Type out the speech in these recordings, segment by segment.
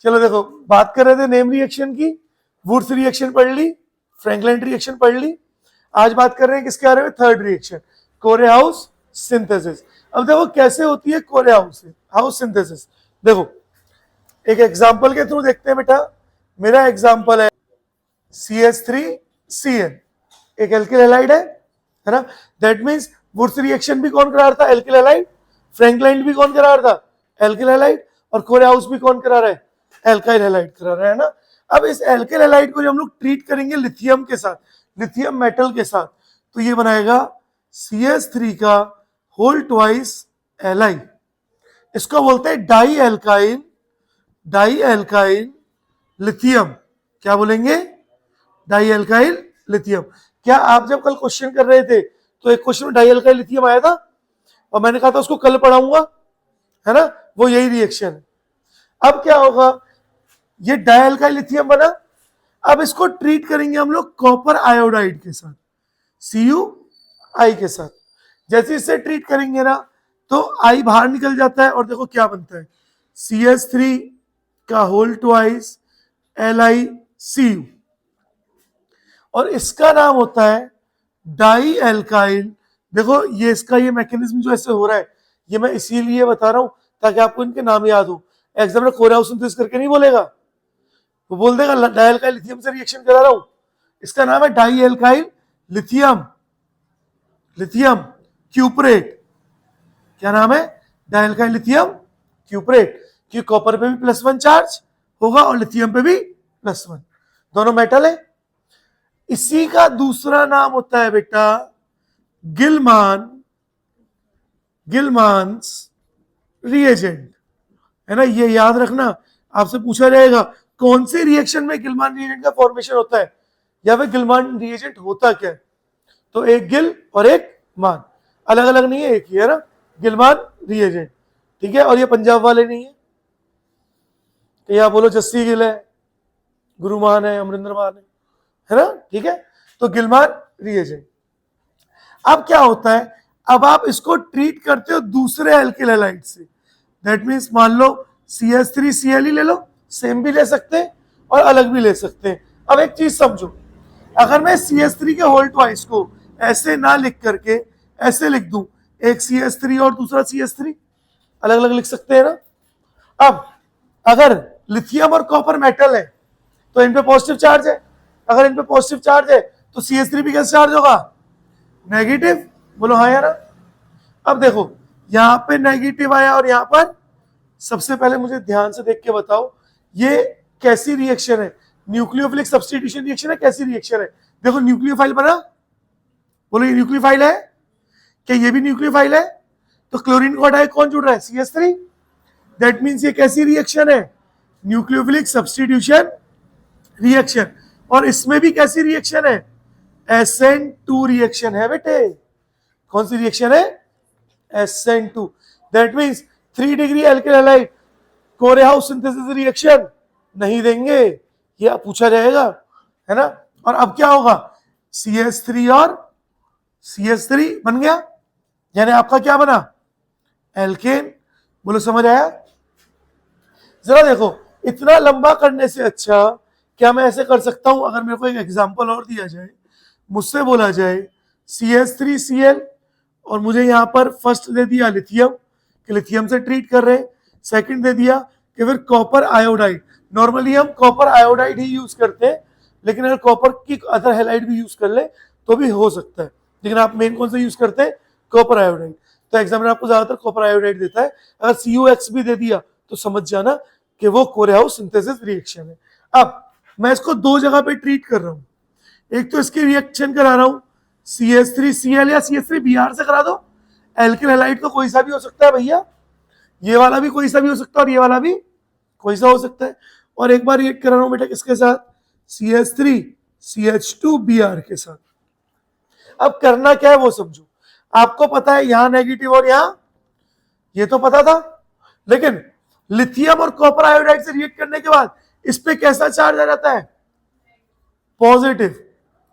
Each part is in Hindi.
चलो देखो, बात कर रहे थे नेम रिएक्शन की, वुड्स रिएक्शन पढ़ ली, फ्रैंकलिन रिएक्शन पढ़ ली। आज बात कर रहे हैं किसके बारे में? Third reaction, Corey House synthesis. अब देखो कैसे होती है कोरेहाउस सिंथेसिस। देखो एक एग्जांपल के थ्रू देखते हैं बेटा। मेरा एग्जांपल है CH3Cl, एक एल्किल हैलाइड है ना। दैट मींस वुड्स रिएक्शन भी कौन करा रहा था? Alkyl halide. फ्रैंकलाइन भी कौन करा रहा था? Alkyl halide. और कोरेहाउस भी कौन करा रहा है? एल्काइल हैलाइड करा रहा है ना। अब इस एल्किल हैलाइड को जब हम लोग ट्रीट करेंगे लिथियम के साथ, लिथियम मेटल के साथ, तो ये बनाएगा CH3 का होल ट्वाइस Li। इसको बोलते हैं डाई एल्काइल लिथियम। क्या बोलेंगे? Die alkyl lithium. क्या आप जब कल क्वेश्चन कर रहे थे तो एक क्वेश्चन में डाई एल्काइल लिथियम आया था और मैंने कहा था उसको कल पढ़ाऊंगा, है ना? वो यही रिएक्शन है। अब क्या होगा? ये डाई एल्काइल लिथियम बना। अब इसको ट्रीट करेंगे हम लोग कॉपर आयोडाइड के साथ, CuI के साथ। जैसे इससे ट्रीट करेंगे ना तो I बाहर निकल जाता है और देखो क्या बनता है, CH3 का होल ट्वाइस LiCu, और इसका नाम होता है डाई एल्काइल। देखो ये इसका ये मैकेनिज्म जो ऐसे हो रहा है, ये मैं इसीलिए बता रहा हूं ताकि आपको इनके नाम याद हो। एग्जाम में कोरेहाउस सिंथेसिस करके नहीं बोलेगा, वो बोल देगा डाई एल्काइल लिथियम से रिएक्शन करा रहा हूं। इसका नाम है डाई एल्काइल लिथियम क्यूपरेट। क्या नाम है? Di alkyl lithium cuprate. क्योंकि कॉपर पे भी +1 चार्ज होगा और लिथियम पे भी +1, दोनों मेटल है। इसी का दूसरा नाम होता है बेटा गिलमान्स रिएजेंट, है ना। ये याद रखना, आपसे पूछा जाएगा कौन से रिएक्शन में गिलमान रिएजेंट का फॉर्मेशन होता है या फिर गिलमान रिएजेंट होता क्या है। तो एक गिल और एक मान, अलग अलग नहीं है, एक ही है ना, गिलमान रिएजेंट, ठीक है। और ये पंजाब वाले नहीं है, तो यहां बोलो जस्सी गिल है, गुरुमान है, अमरिंदर मान है ना, ठीक है। तो गिलमान रिएजेंट। अब क्या होता है, अब आप इसको ट्रीट करते हो दूसरे एल्किल हैलाइड से। दैट मीन्स मान लो CH3Cl ही ले लो, सेम भी ले सकते हैं और अलग भी ले सकते हैं। अब एक चीज समझो, अगर मैं CH3 के होल ट्वाइस को ऐसे ना लिख करके ऐसे लिख दूं, एक CH3 और दूसरा CH3, अलग अलग लिख सकते हैं ना। अब अगर लिथियम और कॉपर मेटल है तो इन पे पॉजिटिव चार्ज है, अगर इन पे पॉजिटिव चार्ज है तो CH3 भी कैसे चार्ज होगा? नेगेटिव। बोलो हाँ या ना। अब देखो यहां पे नेगेटिव आया और यहां पर, सबसे पहले मुझे ध्यान से देख के बताओ ये कैसी रिएक्शन है? न्यूक्लियोफिलिक सब्स्टिट्यूशन रिएक्शन है, कैसी रिएक्शन है? देखो न्यूक्लियोफाइल बना, बोलो ये न्यूक्लियोफाइल है, क्या ये भी न्यूक्लियोफाइल है? तो क्लोरीन को हटाए कौन जुड़ रहा है? CH3। दैट मीन्स ये कैसी रिएक्शन है? Nucleophilic substitution reaction. और इसमें भी कैसी रिएक्शन है? SN2 रिएक्शन है बेटे। कौन सी रिएक्शन है? SN2। That means 3 degree alkyl halide Corey House synthesis reaction नहीं देंगे, ये पूछा जाएगा, है ना। और अब क्या होगा? CH3 और CH3 बन गया, यानी आपका क्या बना? एल्केन। बोलो समझ आया? जरा देखो, इतना लंबा करने से अच्छा क्या मैं ऐसे कर सकता हूं, अगर मेरे को एक एग्जांपल और दिया जाए, मुझसे बोला जाए CH3Cl और मुझे यहां पर फर्स्ट दे दिया लिथियम कि लिथियम से ट्रीट कर रहे हैं, सेकंड दे दिया कि फिर कॉपर आयोडाइड। नॉर्मली हम कॉपर आयोडाइड ही यूज करते हैं, लेकिन अगर कॉपर की अदर हैलाइड भी यूज कर ले तो भी हो सकता है, लेकिन आप मेन कौन सा यूज करते हैं? Copper iodide. तो एग्जामिनर आपको ज्यादातर कॉपर आयोडाइड देता है। अगर CuX भी दे दिया तो समझ जाना कि वो कोरेहाउस सिंथेसिस रिएक्शन है। अब मैं इसको दो जगह पे ट्रीट कर रहा हूं, एक तो इसकी रिएक्शन करा रहा हूं CH3Cl या CH3Br से करा दो। एल्किल हैलाइड तो कोई सा भी हो सकता है भैया, ये वाला भी कोई सा भी हो सकता है और ये वाला भी कोई सा हो सकता है। और एक बार रिएक्ट करा रहा हूं बेटा किसके साथ? CH3CH2Br के साथ। अब करना क्या है वो समझो। आपको पता है यहां नेगेटिव और यहां, ये तो पता था, लेकिन लिथियम और कॉपर आयोडाइड से रिएक्ट करने के बाद इस पे कैसा चार्ज आ जाता है? पॉजिटिव।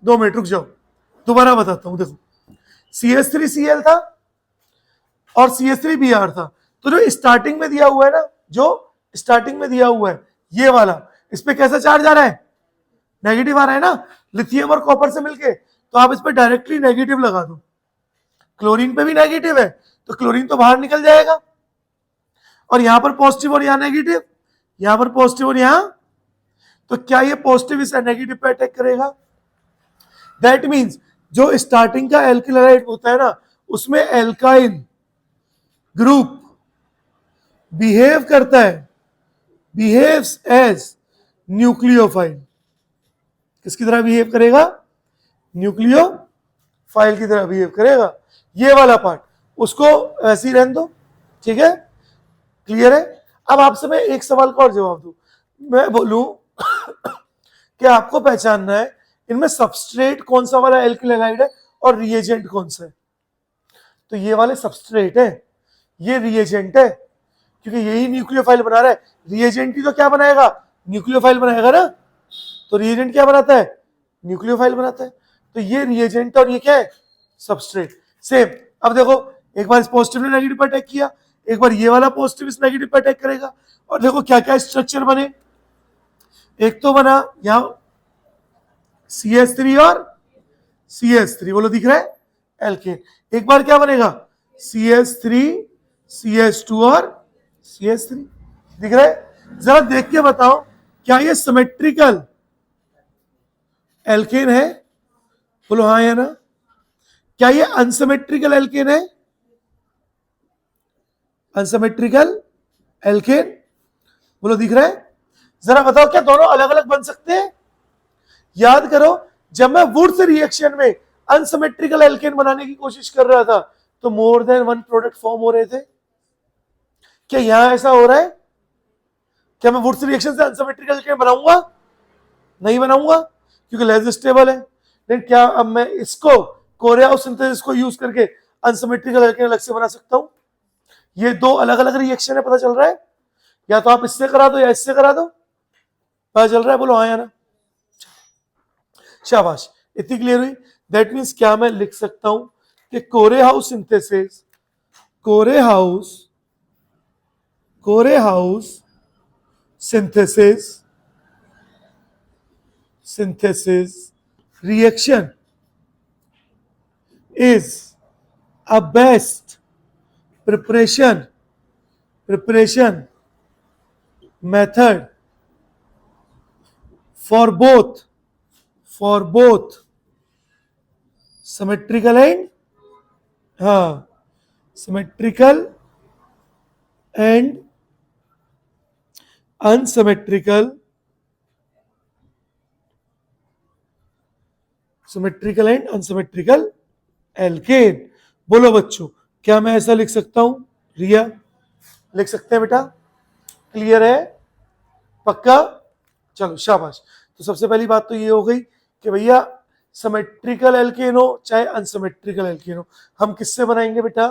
2 मिनट रुक जाओ, दोबारा बताता हूं। देखो CH3Cl था और CH3Br था, तो जो स्टार्टिंग में दिया हुआ है ना, जो स्टार्टिंग में दिया हुआ है ये वाला, इस पे कैसा चार्ज आ रहा है, नेगेटिव आ रहा है ना, लिथियम और कॉपर से मिलके, तो आप इस पे डायरेक्टली नेगेटिव लगा दो। क्लोरीन पे भी नेगेटिव है तो क्लोरीन तो बाहर निकल जाएगा, और यहां पर पॉजिटिव और यहां नेगेटिव, यहां पर पॉजिटिव और यहां, तो क्या ये पॉजिटिव इस नेगेटिव पे अटैक करेगा? दैट मीन्स जो स्टार्टिंग का एल्किल हैलाइड होता है ना, उसमें एल्काइल ग्रुप बिहेव करता है, बिहेव्स एज न्यूक्लियोफाइल। किसकी तरह बिहेव करेगा? न्यूक्लियोफाइल की तरह बिहेव करेगा। ये वाला पार्ट उसको ऐसे ही रहने दो, ठीक है, क्लियर है। अब आपसे मैं एक सवाल का और जवाब दूं, मैं बोलूं कि आपको पहचानना है इनमें सबस्ट्रेट कौन सा वाला एल्किल हैलाइड है और रिएजेंट कौन सा है। तो ये वाले सबस्ट्रेट है, ये रिएजेंट है, क्योंकि यही न्यूक्लियोफाइल बना रहा है। रिएजेंट ही तो क्या बनाएगा? न्यूक्लियोफाइल बनाएगा ना। तो रिएजेंट क्या बनाता है? न्यूक्लियोफाइल बनाता है। तो ये रिएजेंट और ये क्या है? सबस्ट्रेट। सेम, अब देखो, एक बार इस पॉजिटिव ने नेगेटिव पर अटैक किया, एक बार ये वाला पॉजिटिव इस नेगेटिव पर अटैक करेगा, और देखो क्या क्या स्ट्रक्चर बने। एक तो बना यहां CH3 और CH3, बोलो दिख रहा है, एल्केन। एक बार क्या बनेगा? CH3 CH2 और CH3, दिख रहा है? जरा देख के बताओ, क्या ये सिमेट्रिकल एल्केन है? बोलो हाँ या ना। क्या ये अनसिमेट्रिकल एल्केन है? अनसिमेट्रिकल एल्केन, बोलो दिख रहा है? जरा बताओ, क्या दोनों अलग अलग बन सकते हैं? याद करो, जब मैं वुड्स रिएक्शन में अनसिमेट्रिकल एल्केन बनाने की कोशिश कर रहा था तो more than one product form हो रहे थे। क्या यहां ऐसा हो रहा है? क्या मैं वुड्स रिएक्शन से अनसिमेट्रिकल एल्केन बनाऊंगा? नहीं बनाऊंगा, क्योंकि लेस स्टेबल है। लेकिन क्या अब मैं इसको कोरियाउस सिंथेसिस को यूज करके अनसिमेट्रिकल एल्केन अलग से बना सकता हूं? ये दो अलग अलग रिएक्शन है, पता चल रहा है? या तो आप इससे करा दो या इससे करा दो, पता चल रहा है? बोलो हाँ या ना। शाबाश, इतनी क्लियर हुई। दैट मीन्स क्या मैं लिख सकता हूं कि कोरेहाउस synthesis, कोरेहाउस synthesis reaction is a best preparation method for both symmetrical and symmetrical and unsymmetrical symmetrical and unsymmetrical alkane. बोलो बच्चों, क्या मैं ऐसा लिख सकता हूं? रिया, लिख सकते हैं बेटा? क्लियर है? पक्का? चलो शाबाश। तो सबसे पहली बात तो ये हो गई कि भैया सिमेट्रिकल एल्केन हो चाहे अनसिमेट्रिकल एल्केन हो, हम किससे बनाएंगे बेटा?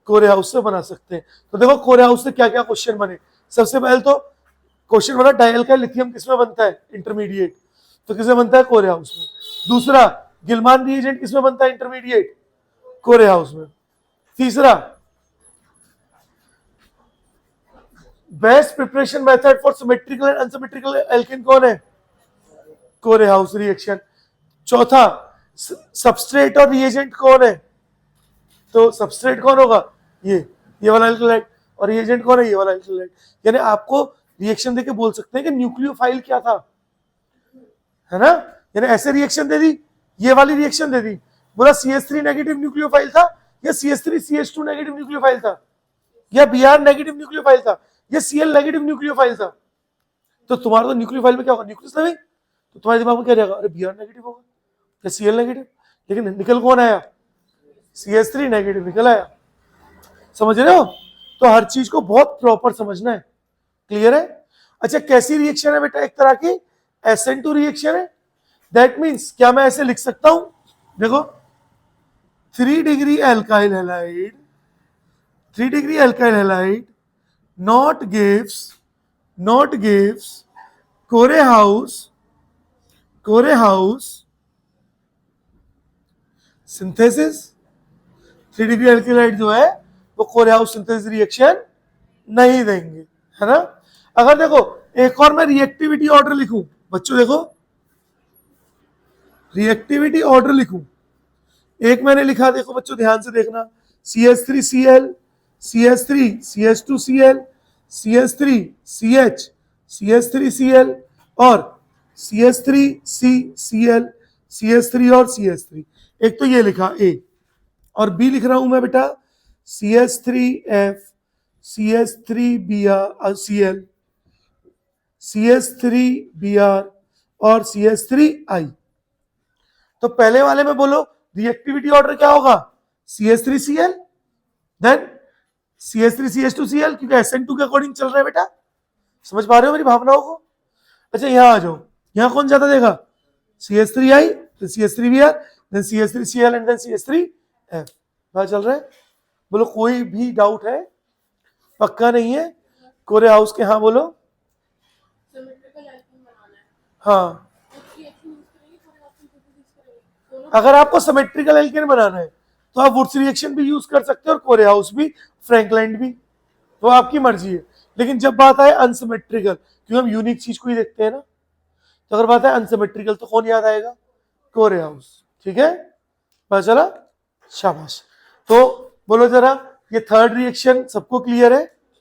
कोरेहाउस से बना सकते हैं। तो देखो कोरेहाउस से क्या क्या क्वेश्चन बने। सबसे पहले तो क्वेश्चन बना डायल्काइल लिथियम किसमें बनता है? इंटरमीडिएट। तो किसमें बनता है? कोरेहाउस में। दूसरा, गिलमान रिएजेंट किसमें बनता है? इंटरमीडिएट, कोरेहाउस में। तीसरा, best preparation method for symmetrical and unsymmetrical alkane कौन है? Corey House reaction. चौथा, सबस्ट्रेट और रिएजेंट कौन है? तो सबस्ट्रेट कौन होगा? ये वाला एल्कलाइड, और रिएजेंट कौन है? ये वाला एल्कलाइड। यानी आपको रिएक्शन देके बोल सकते हैं कि न्यूक्लियोफाइल क्या था, है ना? यानी ऐसे रिएक्शन दे दी, ये वाली रिएक्शन दे दी, बोला CH3 नेगेटिव न्यूक्लियोफाइल था, या CH3 CH2 नेगेटिव न्यूक्लियोफाइल था, या Br नेगेटिव न्यूक्लियोफाइल था, या Cl नेगेटिव न्यूक्लियोफाइल था। तो तुम्हारा तो न्यूक्लियोफाइल में क्या होगा? न्यूक्लियस नहीं, तो तुम्हारे दिमाग में क्या रहेगा? अरे Br नेगेटिव होगा या Cl नेगेटिव, लेकिन निकल कौन आया? CH3 नेगेटिव निकल आया। समझ रहे हो? तो हर चीज को बहुत प्रॉपर समझना है। क्लियर है? अच्छा, कैसी रिएक्शन है बेटा? एक तरह की SN2 रिएक्शन है। दैट मीन्स क्या मैं ऐसे लिख सकता हूं? देखो, 3 degree alkyl halide not gives Corey House synthesis. 3 degree alkyl जो है वो कोरेहाउस सिंथेसिस रिएक्शन नहीं देंगे, है ना? अगर देखो एक और मैं रिएक्टिविटी ऑर्डर लिखूं, बच्चों देखो, रिएक्टिविटी ऑर्डर लिखूं, एक मैंने लिखा, देखो बच्चों ध्यान से देखना, CH3Cl, CH3, CH2Cl, CH3CH, CH3Cl और CH3CCl, CH3 और CH3। एक तो ये लिखा A, और B लिख रहा हूं मैं बेटा CH3F, CH3Cl, CH3Br और CH3I। तो पहले वाले में बोलो रिएक्टिविटी ऑर्डर क्या होगा, CH3Cl, देन CH3CH2Cl, क्योंकि SN2 के अकॉर्डिंग चल रहा है बेटा। समझ पा रहे हो मेरी भावनाओं को? अच्छा यहां आ जाओ, यहां कौन ज्यादा देगा, CH3I, then CH3Br, then CH3Cl and then CH3F। पता चल रहा है? बोलो कोई भी डाउट है? पक्का नहीं है? कोरे हाउस के हाँ बोलो। हाँ, अगर आपको सिमेट्रिकल एल्केन बनाना है तो आप वुड्स रिएक्शन भी यूज कर सकते हो और कोरे हाउस भी, फ्रैंकलैंड भी, तो आपकी मर्जी है। लेकिन जब बात आए अनसिमेट्रिकल, क्योंकि हम यूनिक चीज को ही देखते हैं ना, तो अगर बात है अनसिमेट्रिकल तो कौन याद आएगा, कोरे हाउस। ठीक है, पता चला? शाबाश। तो बोलो जरा, ये थर्ड रिएक्शन सबको क्लियर है?